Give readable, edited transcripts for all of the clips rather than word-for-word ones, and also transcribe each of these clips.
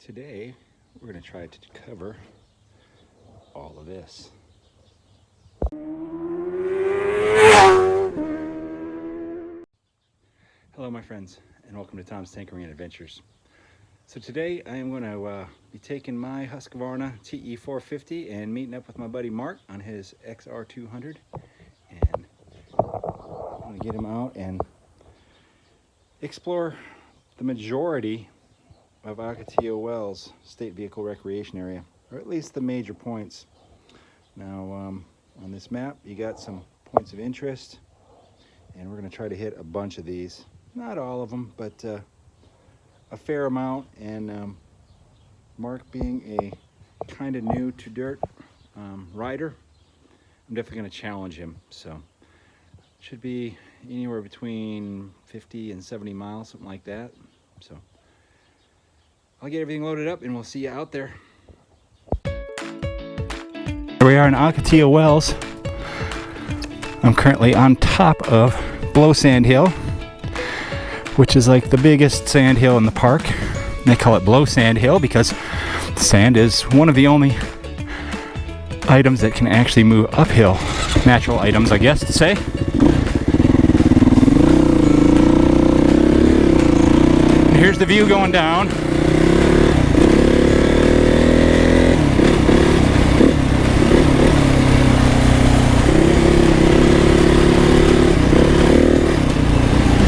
Today we're going to try to cover all of this. Hello my friends, and welcome to Tom's Tinkering and Adventures. So today I am going to be taking my Husqvarna TE450 and meeting up with my buddy Mark on his XR200, and I'm going to get him out and explore the majority of Ocotillo Wels State Vehicle Recreation Area, or at least the major points. Now on this map you got some points of interest, and we're going to try to hit a bunch of these. Not all of them, but a fair amount. And Mark being a kind of new to dirt rider, I'm definitely going to challenge him. So should be anywhere between 50 and 70 miles, something like that. So I'll get everything loaded up and we'll see you out there. Here we are in Ocotillo Wels. I'm currently on top of Blow Sand Hill, which is like the biggest sand hill in the park. And they call it Blow Sand Hill because sand is one of the only items that can actually move uphill. Natural items, I guess to say. And here's the view going down.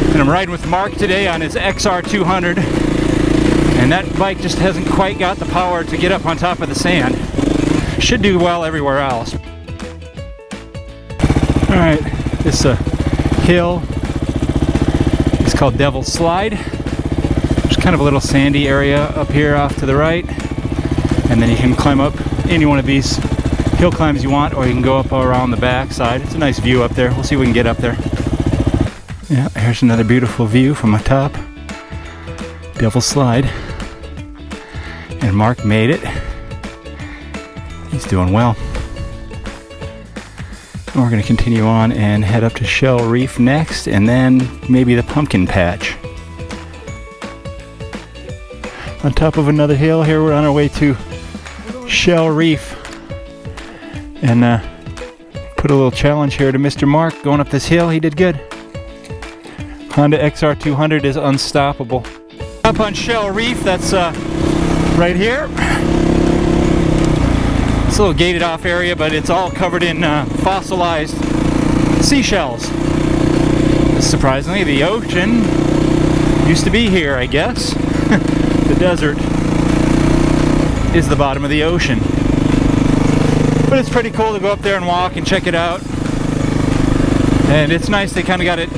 And I'm riding with Mark today on his XR200, and that bike just hasn't quite got the power to get up on top of the sand. Should do well everywhere else. Alright, this hill is called Devil's Slide. There's kind of a little sandy area up here off to the right, and then you can climb up any one of these hill climbs you want, or you can go up around the back side. It's a nice view up there. We'll see if we can get up there. Yeah, here's another beautiful view from the top. Devil's Slide. And Mark made it. He's doing well. And we're going to continue on and head up to Shell Reef next, and then maybe the pumpkin patch. On top of another hill here, we're on our way to Shell Reef. And put a little challenge here to Mr. Mark going up this hill. He did good. Honda XR200 is unstoppable. Up on Shell Reef, that's right here. It's a little gated off area, but it's all covered in fossilized seashells. Surprisingly, the ocean used to be here, I guess. The desert is the bottom of the ocean. But it's pretty cool to go up there and walk and check it out. And it's nice they kind of got it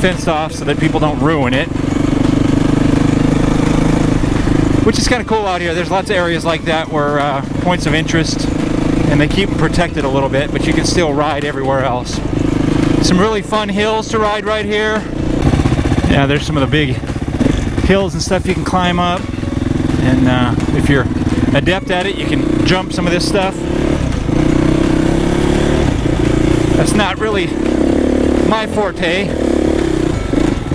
fenced off so that people don't ruin it, which is kind of cool out here. There's lots of areas like that where points of interest, and they keep them protected a little bit, but you can still ride everywhere else. Some really fun hills to ride right here. Yeah, there's some of the big hills and stuff you can climb up, and if you're adept at it, you can jump some of this stuff. That's not really my forte,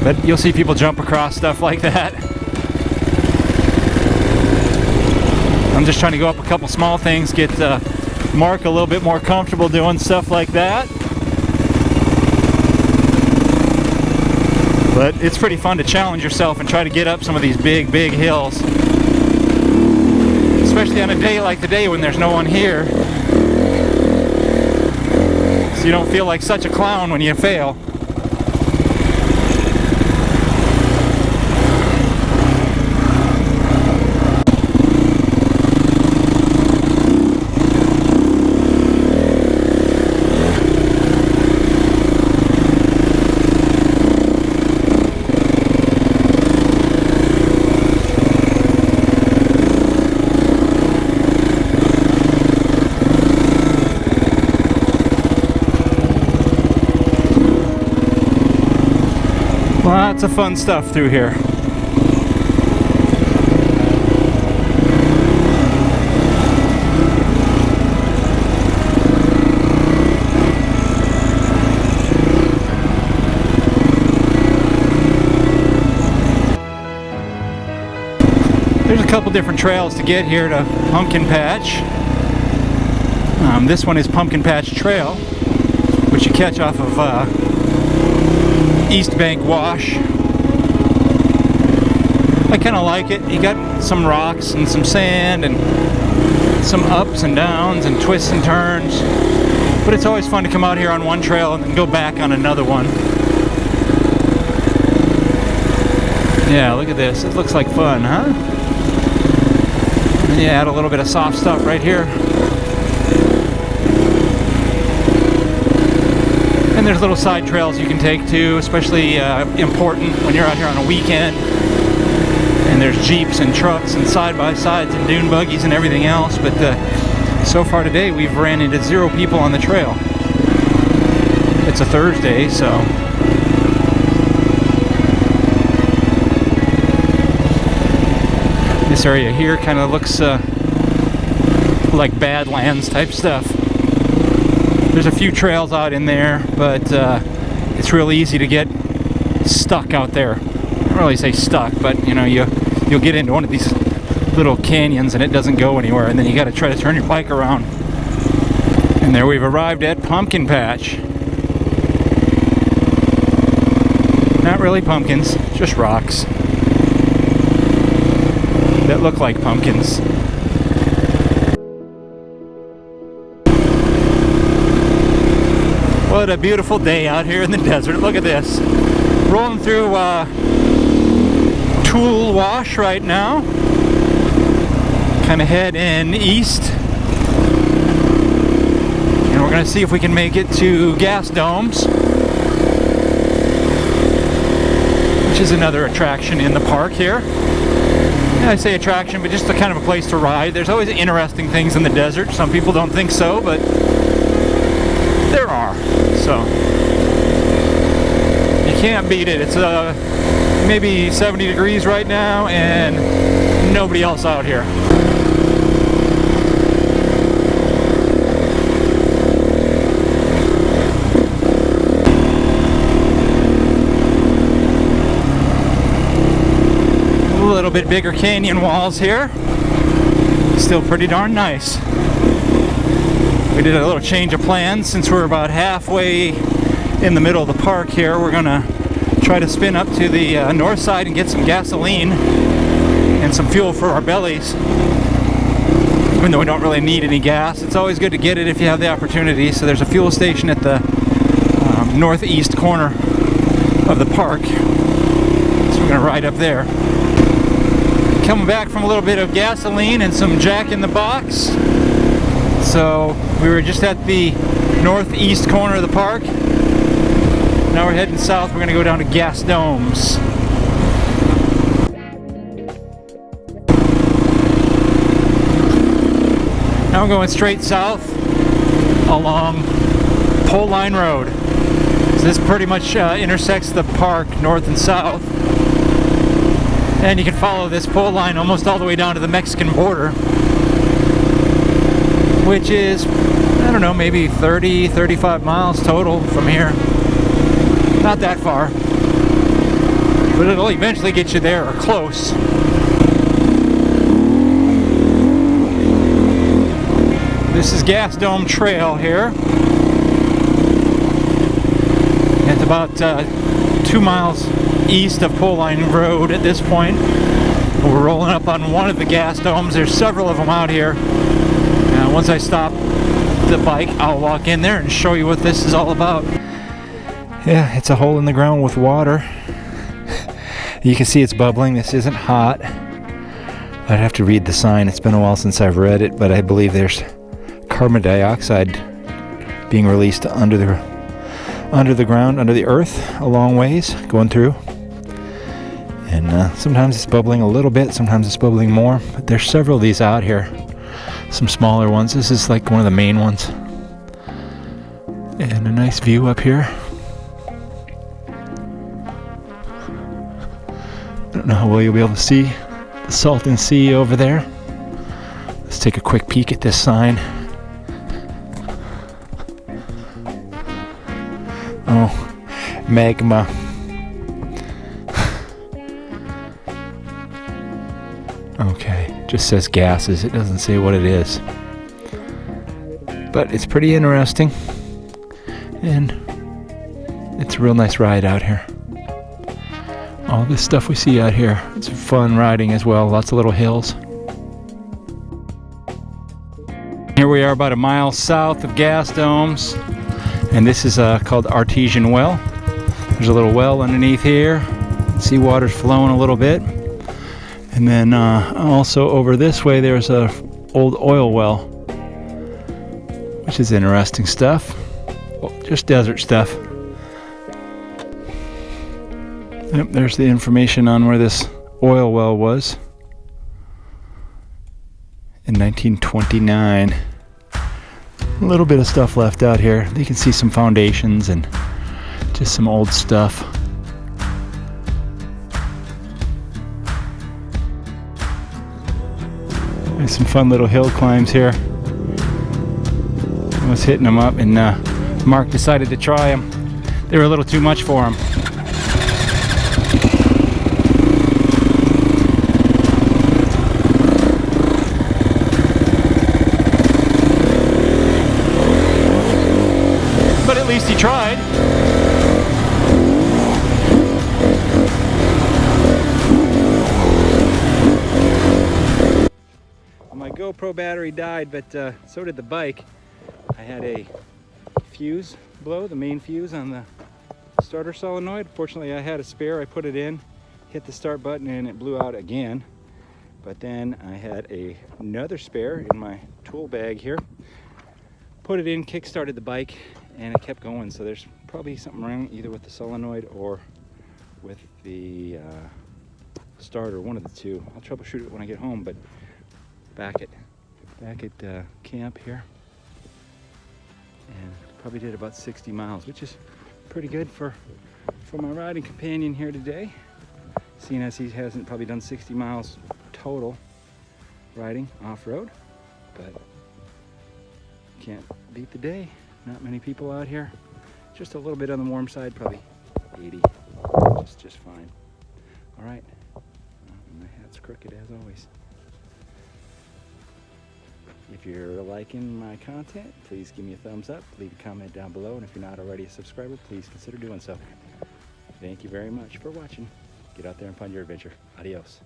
but you'll see people jump across stuff like that. I'm just trying to go up a couple small things, get Mark a little bit more comfortable doing stuff like that. But it's pretty fun to challenge yourself and try to get up some of these big hills. Especially on a day like today when there's no one here. So you don't feel like such a clown when you fail. Lots of fun stuff through here. There's a couple different trails to get here to Pumpkin Patch. This one is Pumpkin Patch Trail, which you catch off of East Bank Wash. I kind of like it. You got some rocks and some sand and some ups and downs and twists and turns, but it's always fun to come out here on one trail and then go back on another one. Yeah, look at this. It looks like fun, huh? And you add a little bit of soft stuff right here. And there's little side trails you can take too, especially important when you're out here on a weekend. And there's Jeeps and trucks and side-by-sides and dune buggies and everything else. But so far today, we've ran into 0 people on the trail. It's a Thursday, so... This area here kind of looks like Badlands type stuff. There's a few trails out in there, but it's real easy to get stuck out there. I don't really say stuck, but you know, you'll get into one of these little canyons and it doesn't go anywhere, and then you got to try to turn your bike around. And there we've arrived at Pumpkin Patch. Not really pumpkins, just rocks that look like pumpkins. What a beautiful day out here in the desert. Look at this. Rolling through Tool Wash right now. Kind of heading east. And we're going to see if we can make it to Gas Domes, which is another attraction in the park here. I say attraction, but just a kind of a place to ride. There's always interesting things in the desert. Some people don't think so, but there are. So you can't beat it. It's maybe 70 degrees right now and nobody else out here. A little bit bigger canyon walls here. Still pretty darn nice. We did a little change of plans since we're about halfway in the middle of the park here. We're gonna try to spin up to the north side and get some gasoline and some fuel for our bellies. Even though we don't really need any gas, it's always good to get it if you have the opportunity. So there's a fuel station at the northeast corner of the park. So we're gonna ride up there. Coming back from a little bit of gasoline and some Jack in the Box. So we were just at the northeast corner of the park. Now we're heading south. We're going to go down to Gas Domes. Now we're going straight south along Pole Line Road. So this pretty much intersects the park north and south. And you can follow this pole line almost all the way down to the Mexican border, which is, I don't know, maybe 30, 35 miles total from here. Not that far, but it'll eventually get you there or close. This is Gas Dome Trail here. It's about 2 miles east of Pole Line Road at this point. We're rolling up on one of the gas domes. There's several of them out here. Once I stop the bike, I'll walk in there and show you what this is all about. Yeah, it's a hole in the ground with water. You can see it's bubbling. This isn't hot. I'd have to read the sign. It's been a while since I've read it, but I believe there's carbon dioxide being released under the ground, under the earth, a long ways, going through. And sometimes it's bubbling a little bit, sometimes it's bubbling more. But there's several of these out here. Some smaller ones. This is like one of the main ones. And a nice view up here. I don't know how well you'll be able to see the Salton Sea over there. Let's take a quick peek at this sign. Oh, magma. Okay, just says gases. It doesn't say what it is. But it's pretty interesting. And it's a real nice ride out here. All this stuff we see out here, it's fun riding as well. Lots of little hills. Here we are about a mile south of Gas Domes. And this is called Artesian Well. There's a little well underneath here. Seawater's flowing a little bit. And then also over this way there's a old oil well, which is interesting stuff. Well, just desert stuff. Yep, there's the information on where this oil well was in 1929. A little bit of stuff left out here. You can see some foundations and just some old stuff. There's some fun little hill climbs here. I was hitting them up and Mark decided to try them. They were a little too much for him. But at least he tried. My GoPro battery died, but so did the bike. I had a fuse blow, the main fuse on the starter solenoid. Fortunately, I had a spare. I put it in, hit the start button, and it blew out again. But then I had another spare in my tool bag here. Put it in, kick-started the bike, and it kept going. So there's probably something wrong either with the solenoid or with the starter, one of the two. I'll troubleshoot it when I get home, but back at camp here, and probably did about 60 miles, which is pretty good for my riding companion here today, seeing as he hasn't probably done 60 miles total riding off-road. But can't beat the day. Not many people out here. Just a little bit on the warm side, probably 80, just fine. All right, my hat's crooked as always. If you're liking my content, please give me a thumbs up, leave a comment down below, and if you're not already a subscriber, please consider doing so. Thank you very much for watching. Get out there and find your adventure. Adios.